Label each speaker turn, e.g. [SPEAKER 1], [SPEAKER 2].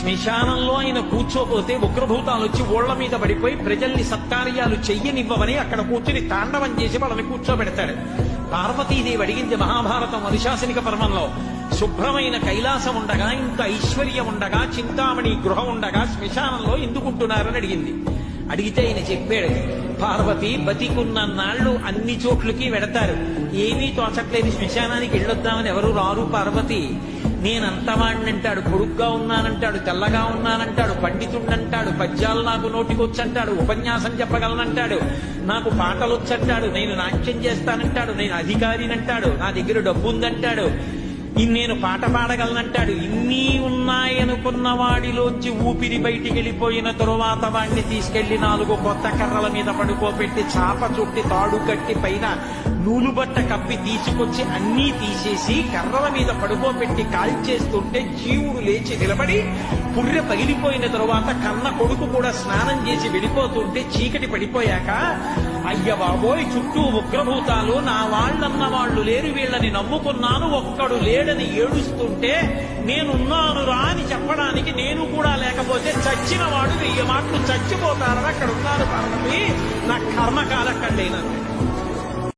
[SPEAKER 1] శ్మశానంలో ఆయన కూర్చోపోతే ఉగ్రభూతాలు వచ్చి ఓళ్ల మీద పడిపోయి ప్రజల్ని సత్కార్యాలు చెయ్యనివ్వమని అక్కడ కూర్చుని తాండవం చేసి వాళ్ళని కూర్చోబెడతాడు. పార్వతీదేవి అడిగింది మహాభారతం అనుశాసనిక పర్వంలో, శుభ్రమైన కైలాసం ఉండగా, ఇంత ఐశ్వర్యం ఉండగా, చింతామణి గృహం ఉండగా శ్మశానంలో ఎందుకుంటున్నారని అడిగింది. అడిగితే ఆయన చెప్పాడు, పార్వతి బతికున్న నాళ్లు అన్ని చోట్లకి వెడతారు, ఏమీ తోచట్లేదు, శ్మశానానికి వెళ్ళొద్దామని ఎవరు రారు పార్వతి. నేనంతవాణ్ణంటాడు, పొడుగ్గా ఉన్నానంటాడు, తెల్లగా ఉన్నానంటాడు, పండితుండంటాడు, పద్యాలు నాకు నోటికొచ్చంటాడు, ఉపన్యాసం చెప్పగలనంటాడు, నాకు పాటలు వచ్చంటాడు, నేను నాట్యం చేస్తానంటాడు, నేను అధికారినంటాడు, నా దగ్గర డబ్బు ఉందంటాడు, నేను పాట పాడగలనంటాడు. ఇన్ని ఉన్నాయనుకున్న వాడిలోంచి ఊపిరి బయటికి వెళ్ళిపోయిన తరువాత వాడిని తీసుకెళ్లి 4 కొత్త కర్రల మీద పడుకోబెట్టి చాప చుట్టి తాడు కట్టి పైన నూలుబట్ట కప్పి తీసుకొచ్చి అన్నీ తీసేసి కర్రల మీద పడుకోబెట్టి కాల్చేస్తుంటే జీవుడు లేచి నిలబడి పుర్రె పగిలిపోయిన తరువాత కన్న కొడుకు కూడా స్నానం చేసి వెళ్ళిపోతుంటే చీకటి పడిపోయాక, అయ్య బాబోయ్ చుట్టూ ఉగ్రభూతాలు, నా వాళ్ళన్న వాళ్ళు లేరు, వీళ్ళని నమ్ముకున్నాను, ఒక్కడు లేడని ఏడుస్తుంటే నేనున్నాను రా అని చెప్పడానికి నేను కూడా లేకపోతే చచ్చిన వాడు 1000 మాటలు చచ్చిపోతారని అక్కడ ఉన్నారు పార్వతి, నా కర్మకాలకండి.